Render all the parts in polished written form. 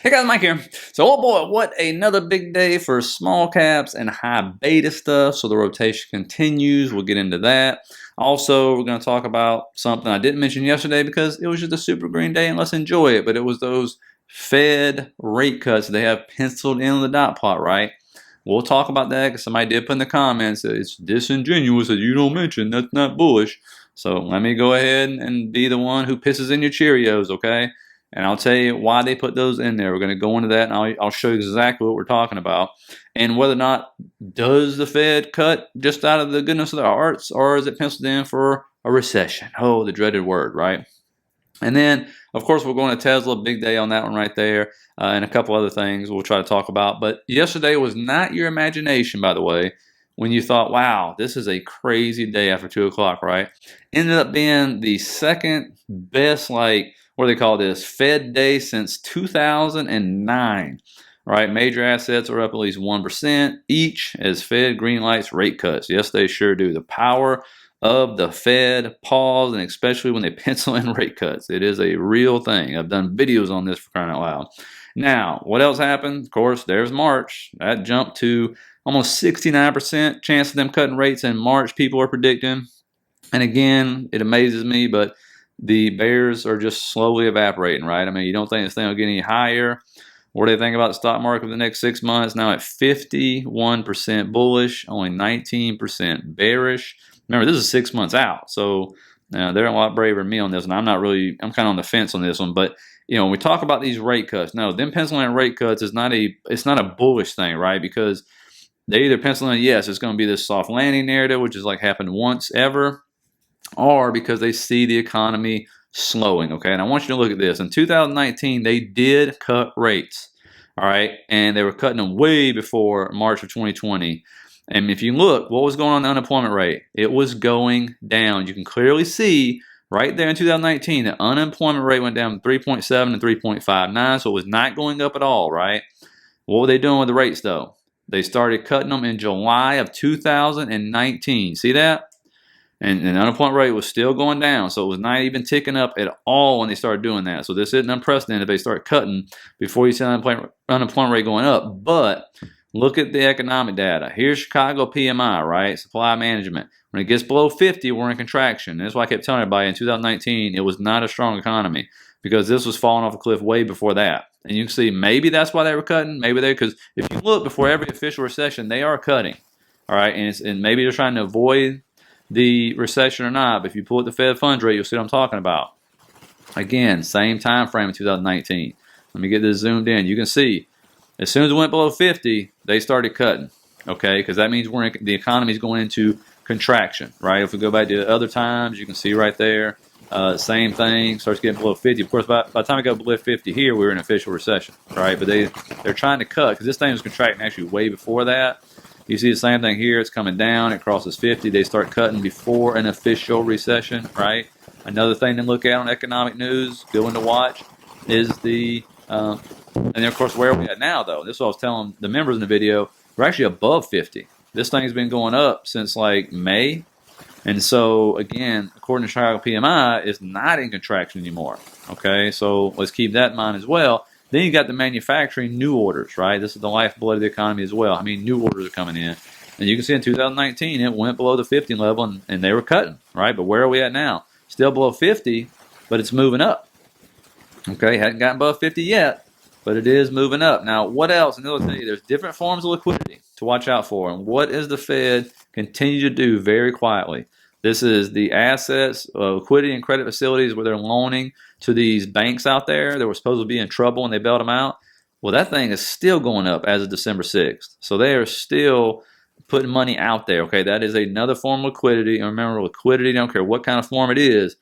Hey guys, Mike here. So, oh boy, what another big day for small caps and high beta stuff. So the rotation continues. We'll get into that. Also, we're going to talk about something I didn't mention yesterday because it was just a super green day and let's enjoy it. But it was those Fed rate cuts they have penciled in the dot plot, right? We'll talk about that because somebody did put in the comments that it's disingenuous that you don't mention. That's not bullish. So let me go ahead and be the one who pisses in your Cheerios, okay? And I'll tell you why they put those in there. We're going to go into that, and I'll show you exactly what we're talking about. And whether or not does the Fed cut just out of the goodness of their hearts, or is it penciled in for a recession? Oh, the dreaded word, right? And then, of course, we're going to Tesla, big day on that one right there, and a couple other things we'll try to talk about. But yesterday was not your imagination, by the way, when you thought, wow, this is a crazy day after 2 o'clock, right? Ended up being the second best, like, what do they call this, Fed day since 2009. Right, major assets are up at least 1% each as Fed green lights rate cuts. Yes, they sure do. The power of the Fed pause, and especially when they pencil in rate cuts. It is a real thing. I've done videos on this for crying out loud. Now, what else happened? Of course, there's March. That jumped to almost 69% chance of them cutting rates in March, people are predicting. And again, it amazes me, but the bears are just slowly evaporating, right? I mean, you don't think this thing will get any higher. What do they think about the stock market for the next 6 months? Now at 51% bullish, only 19% bearish. Remember, this is 6 months out, so they're a lot braver than me on this, and I'm kind of on the fence on this one. But when we talk about these rate cuts, no, them penciling in rate cuts is not a bullish thing, right? Because they either pencil in, yes, it's going to be this soft landing narrative, which is like happened once ever, or because they see the economy slowing, okay? And I want you to look at this. In 2019, they did cut rates, all right? And they were cutting them way before March of 2020. And if you look, what was going on in the unemployment rate? It was going down. You can clearly see right there in 2019, the unemployment rate went down from 3.7 to 3.59, so it was not going up at all, right? What were they doing with the rates, though? They started cutting them in July of 2019. See that? And the unemployment rate was still going down, so it was not even ticking up at all when they started doing that. So this isn't unprecedented if they start cutting before you see the unemployment rate going up. But look at the economic data. Here's Chicago PMI, right? Supply management. When it gets below 50, we're in contraction. And that's why I kept telling everybody in 2019 it was not a strong economy because this was falling off a cliff way before that. And you can see maybe that's why they were cutting. Maybe because if you look before every official recession, they are cutting, all right? And maybe they're trying to avoid the recession or not, but if you pull up the Fed funds rate, you'll see what I'm talking about. Again, same time frame in 2019. Let me get this zoomed in. You can see as soon as it went below 50, they started cutting, okay? Because that means the economy is going into contraction, right? If we go back to other times, you can see right there, same thing, starts getting below 50. Of course, by the time it got below 50 here, we were in official recession, right? But they're trying to cut because this thing was contracting actually way before that. You see the same thing here. It's coming down. It crosses 50. They start cutting before an official recession, right? Another thing to look at on economic news, good one to watch, is and then, of course, where are we at now, though? This is what I was telling the members in the video. We're actually above 50. This thing's been going up since, like, May. And so, again, according to Chicago PMI, it's not in contraction anymore, okay? So let's keep that in mind as well. Then you got the manufacturing new orders, right? This is the lifeblood of the economy as well. I mean, new orders are coming in. And you can see in 2019, it went below the 50 level, and they were cutting, right? But where are we at now? Still below 50, but it's moving up. Okay, hadn't gotten above 50 yet, but it is moving up. Now, what else? And they'll tell you there's different forms of liquidity to watch out for. And what is the Fed continue to do very quietly? This is the assets, liquidity and credit facilities where they're loaning to these banks out there that were supposed to be in trouble and they bailed them out. Well, that thing is still going up as of December 6th. So they are still putting money out there. Okay, that is another form of liquidity. And remember, liquidity, don't care what kind of form it is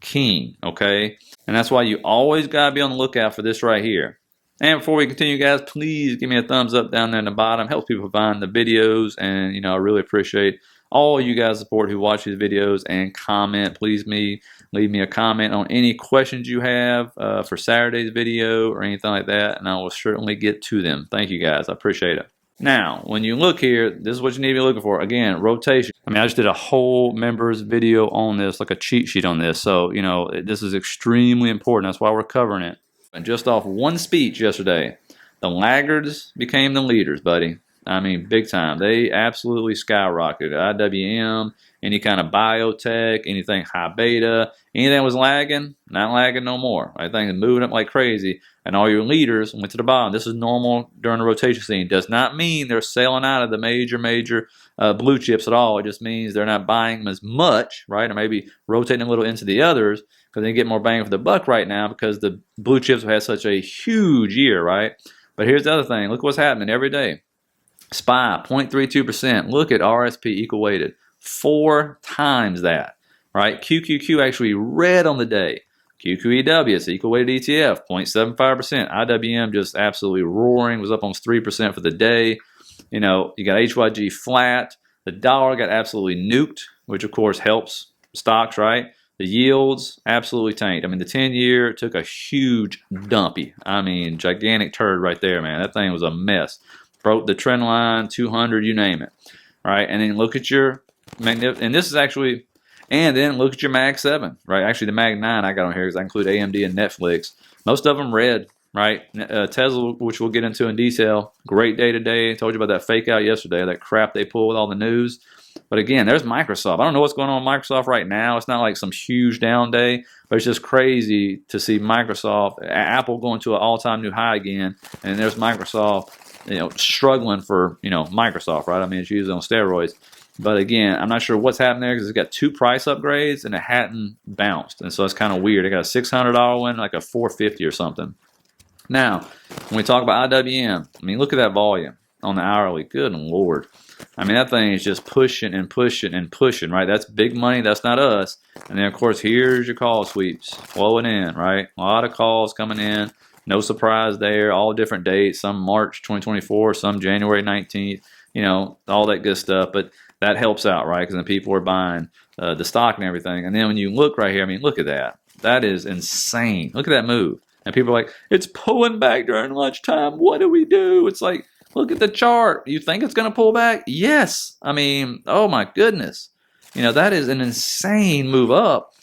king. Okay, and that's why you always got to be on the lookout for this right here. And before we continue, guys, please give me a thumbs up down there in the bottom. Helps people find the videos, and I really appreciate all you guys' support who watch these videos and comment. Please leave me a comment on any questions you have for Saturday's video or anything like that, and I will certainly get to them. Thank you, guys. I appreciate it. Now, when you look here, this is what you need to be looking for. Again, rotation. I mean, I just did a whole members video on this, like a cheat sheet on this. So, this is extremely important. That's why we're covering it. And just off one speech yesterday, the laggards became the leaders, buddy. I mean, big time. They absolutely skyrocketed. IWM, any kind of biotech, anything high beta, anything that was lagging, not lagging no more. I think it's moving up like crazy. And all your leaders went to the bottom. This is normal during the rotation scene. Does not mean they're selling out of the major blue chips at all. It just means they're not buying them as much, right? Or maybe rotating a little into the others because they get more bang for the buck right now because the blue chips have had such a huge year, right? But here's the other thing. Look what's happening every day. SPY, 0.32%. Look at RSP equal weighted. 4 times that, right? QQQ actually red on the day. QQEW, it's equal weighted ETF, 0.75%. IWM just absolutely roaring, was up almost 3% for the day. You know, you got HYG flat. The dollar got absolutely nuked, which of course helps stocks, right? The yields absolutely tanked. I mean, the 10-year took a huge dumpy. I mean, gigantic turd right there, man. That thing was a mess. Broke the trend line, 200, you name it, right? And then look at your and this is actually, and then look at your Mag 7, right? Actually, the Mag 9 I got on here because I include AMD and Netflix. Most of them red, right? Tesla, which we'll get into in detail, great day today. I told you about that fake out yesterday, that crap they pulled with all the news. But again, there's Microsoft. I don't know what's going on with Microsoft right now. It's not like some huge down day, but it's just crazy to see Microsoft, Apple going to an all-time new high again, and there's Microsoft, you know, struggling for, you know, Microsoft, right? I mean, it's usually on steroids. But again, I'm not sure what's happening there because it's got 2 price upgrades and it hadn't bounced. And so it's kind of weird. It got a $600 one, like a $450 or something. Now, when we talk about IWM, I mean, look at that volume on the hourly. Good Lord. I mean, that thing is just pushing and pushing and pushing, right? That's big money. That's not us. And then, of course, here's your call sweeps flowing in, right? A lot of calls coming in. No surprise there. All different dates. Some March 2024, some January 19th. You know, all that good stuff. But that helps out, right? Because then people are buying the stock and everything. And then when you look right here, I mean, look at that. That is insane. Look at that move. And people are like, it's pulling back during lunchtime. What do we do? It's like, look at the chart. You think it's going to pull back? Yes. I mean, oh my goodness. You know, that is an insane move up.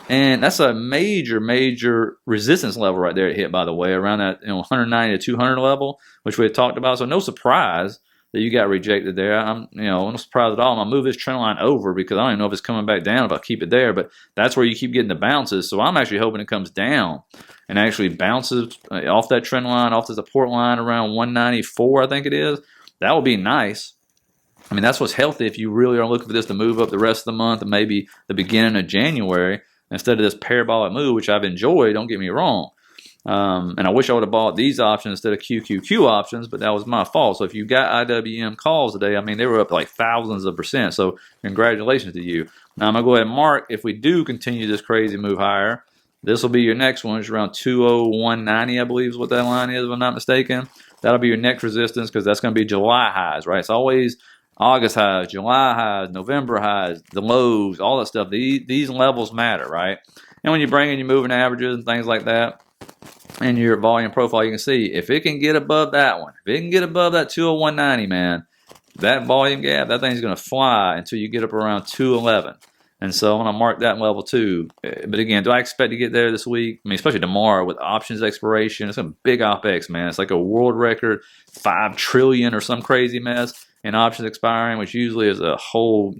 And that's a major resistance level right there to hit, by the way, around that 190 to 200 level, which we had talked about. So no surprise that you got rejected there. I'm no surprise at all. I'm gonna move this trend line over because I don't even know if it's coming back down if I keep it there, but that's where you keep getting the bounces. So I'm actually hoping it comes down and actually bounces off that trend line, off the support line around 194, I think it is. That would be nice. I mean, that's what's healthy if you really are looking for this to move up the rest of the month and maybe the beginning of January instead of this parabolic move, which I've enjoyed, don't get me wrong. And I wish I would have bought these options instead of QQQ options, but that was my fault. So if you got IWM calls today, I mean, they were up like thousands of percent. So congratulations to you. Now I'm going to go ahead and mark if we do continue this crazy move higher. This will be your next one. It's around 201.90, I believe is what that line is, if I'm not mistaken. That'll be your next resistance because that's going to be July highs, right? It's always August highs, July highs, November highs, the lows, all that stuff. These levels matter, right? And when you bring in your moving averages and things like that, and your volume profile, you can see if it can get above that one, if it can get above that 201.90, man, that volume gap, that thing's going to fly until you get up around 211. And so I'm going to mark that level too. But again, do I expect to get there this week? I mean, especially tomorrow with options expiration. It's a big Opex, man. It's like a world record, 5 trillion or some crazy mess in options expiring, which usually is a whole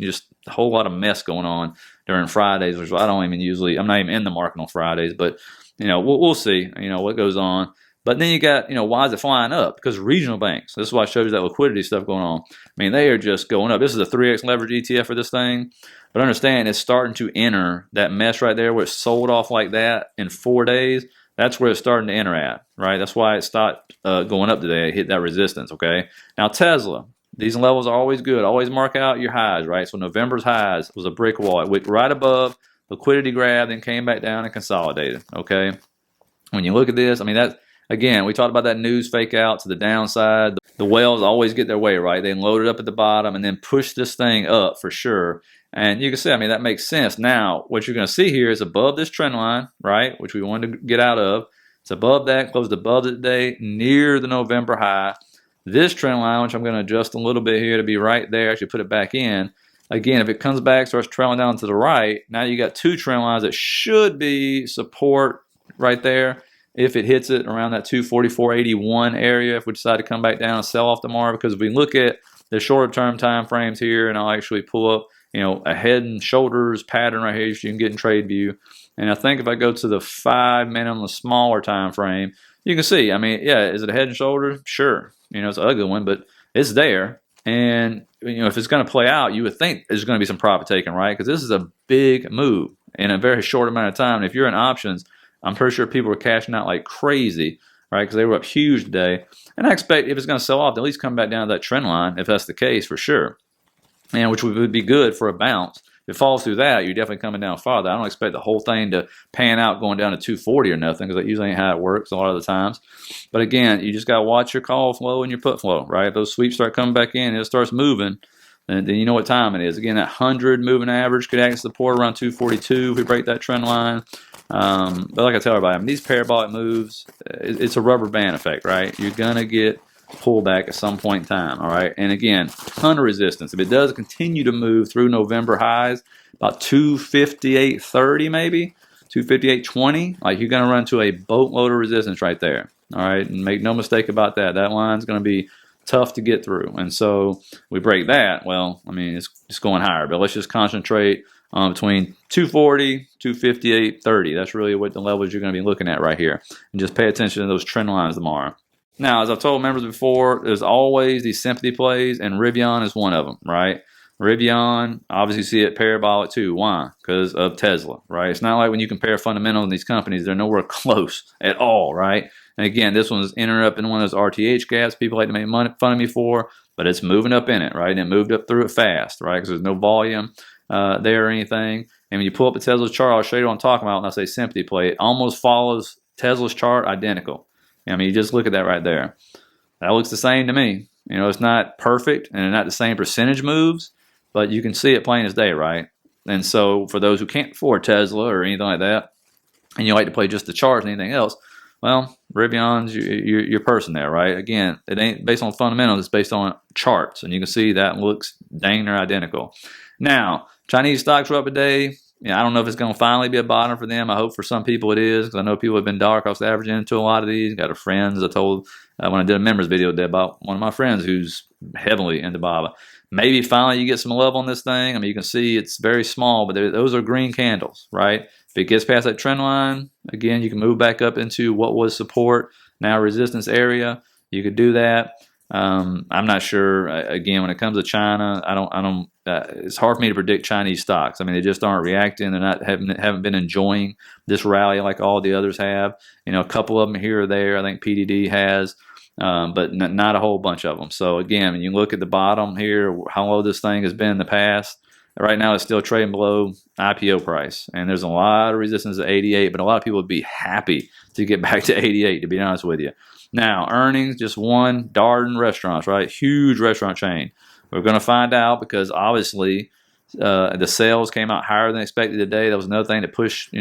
lot of mess going on during Fridays, which I don't even usually, I'm not even in the market on Fridays, but we'll see, what goes on. But then you got, why is it flying up? Because regional banks. This is why I showed you that liquidity stuff going on. I mean, they are just going up. This is a 3x leverage ETF for this thing. But understand, it's starting to enter that mess right there where it's sold off like that in 4 days. That's where it's starting to enter at, right? That's why it stopped going up today. It hit that resistance, okay? Now, Tesla. These levels are always good. Always mark out your highs, right? So November's highs was a brick wall. It went right above, liquidity grab, then came back down and consolidated, okay? When you look at this, I mean, that again, we talked about that news fake out to the downside. The whales always get their way, right? They load it up at the bottom and then push this thing up for sure. And you can see, I mean, that makes sense. Now, what you're going to see here is above this trend line, right, which we wanted to get out of. It's above that, closed above it today, near the November high. This trend line, which I'm going to adjust a little bit here to be right there, actually put it back in. Again, if it comes back, starts trailing down to the right, now you got 2 trend lines that should be support right there. if it hits it around that 244.81 area, if we decide to come back down and sell off tomorrow. Because if we look at the shorter term time frames here, and I'll actually pull up, a head and shoulders pattern right here, so you can get in trade view. And I think if I go to the 5 minute on the smaller time frame, you can see, yeah, is it a head and shoulders? Sure. It's an ugly one, but it's there. And, if it's going to play out, you would think there's going to be some profit taken, right? Because this is a big move in a very short amount of time. And if you're in options, I'm pretty sure people were cashing out like crazy, right? Because they were up huge today. And I expect if it's going to sell off, to at least come back down to that trend line, if that's the case, for sure. And which would be good for a bounce. If it falls through that, you're definitely coming down farther. I don't expect the whole thing to pan out going down to 240 or nothing, because that usually ain't how it works a lot of the times. But again, you just got to watch your call flow and your put flow, right? If those sweeps start coming back in and it starts moving, then you know what time it is. Again, that 100 moving average could act as support around 242 if we break that trend line. But like I tell everybody, these parabolic moves, it's a rubber band effect, right? You're going to get pullback at some point in time, all right? And again, ton of resistance. If it does continue to move through November highs, about 258.30 maybe, 258.20, like you're going to run into a boatload of resistance right there, all right? And make no mistake about that. That line's going to be tough to get through. And so we break that, well, it's just going higher. But let's just concentrate between 240, 258.30. That's really what the levels you're going to be looking at right here. And just pay attention to those trend lines tomorrow. Now, as I've told members before, there's always these sympathy plays, and Rivian is one of them, right? Rivian, obviously see it parabolic too. Why? Because of Tesla, right? It's not like when you compare fundamentals in these companies, they're nowhere close at all, right? And again, this one's entered up in one of those RTH gaps people like to make fun of me for, but it's moving up in it, right? And it moved up through it fast, right? Because there's no volume there or anything. And when you pull up the Tesla's chart, I'll show you what I'm talking about when I say sympathy play. It almost follows Tesla's chart identical. You just look at that right there. That looks the same to me. It's not perfect and not the same percentage moves, but you can see it plain as day, right? And so for those who can't afford Tesla or anything like that, and you like to play just the charts and anything else, well, Rivion's your person there, right? Again, it ain't based on fundamentals, it's based on charts, and you can see that looks dang near identical. Now, Chinese stocks were up today. I don't know if it's going to finally be a bottom for them. I hope for some people it is, because I know people have been dark. I was averaging into a lot of these. Got a friend, as I told when I did a members video today, about one of my friends who's heavily into BABA. Maybe finally you get some love on this thing. You can see it's very small, but those are green candles, right? If it gets past that trend line, again, you can move back up into what was support, now resistance area. You could do that. I'm not sure. Again, when it comes to China, I don't. It's hard for me to predict Chinese stocks. They just aren't reacting. They're haven't been enjoying this rally like all the others have. A couple of them here or there. I think PDD has, but not a whole bunch of them. So again, when you look at the bottom here, how low this thing has been in the past. Right now, it's still trading below IPO price, and there's a lot of resistance at 88. But a lot of people would be happy to get back to 88. To be honest with you. Now, earnings, just one, Darden Restaurants, right? Huge restaurant chain. We're going to find out, because obviously the sales came out higher than expected today. That was another thing that pushed,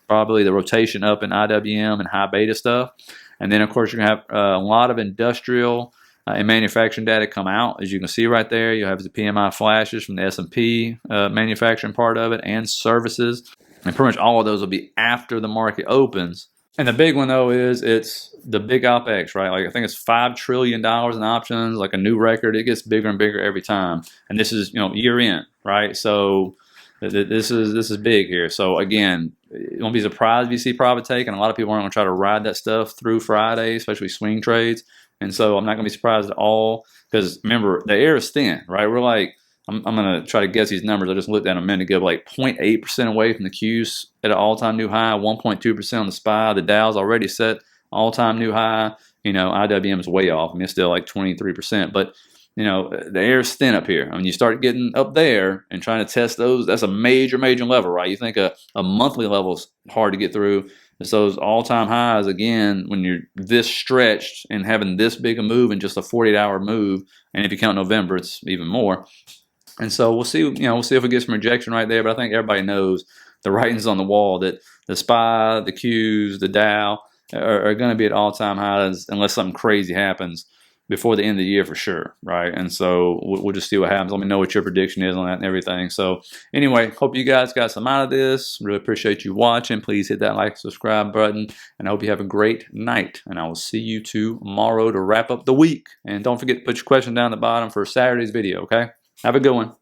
probably the rotation up in IWM and high beta stuff. And then, of course, you're going to have a lot of industrial and manufacturing data come out. As you can see right there, you have the PMI flashes from the S&P manufacturing part of it, and services. And pretty much all of those will be after the market opens. And the big one, though, is it's the big Opex, right? I think it's $5 trillion in options, like a new record. It gets bigger and bigger every time. And this is, year end, right? So this is big here. So again, you won't be surprised if you see profit taken. A lot of people aren't going to try to ride that stuff through Friday, especially swing trades. And so I'm not going to be surprised at all, because remember, the air is thin, right? We're like, I'm going to try to guess these numbers. I just looked at them a minute ago, like 0.8% away from the Qs at an all-time new high, 1.2% on the SPY. The Dow's already set all-time new high. IWM is way off. It's still like 23%. But, the air's thin up here. You start getting up there and trying to test those, that's a major, major level, right? You think a monthly level is hard to get through. It's those all-time highs, again, when you're this stretched and having this big a move in just a 48-hour move. And if you count November, it's even more. And so we'll see, we'll see if we get some rejection right there. But I think everybody knows the writing's on the wall that the SPY, the Qs, the Dow are going to be at all-time highs unless something crazy happens before the end of the year for sure, right? And so we'll just see what happens. Let me know what your prediction is on that and everything. So anyway, hope you guys got some out of this. Really appreciate you watching. Please hit that like, subscribe button, and I hope you have a great night. And I will see you tomorrow to wrap up the week. And don't forget to put your question down at the bottom for Saturday's video, okay? Have a good one.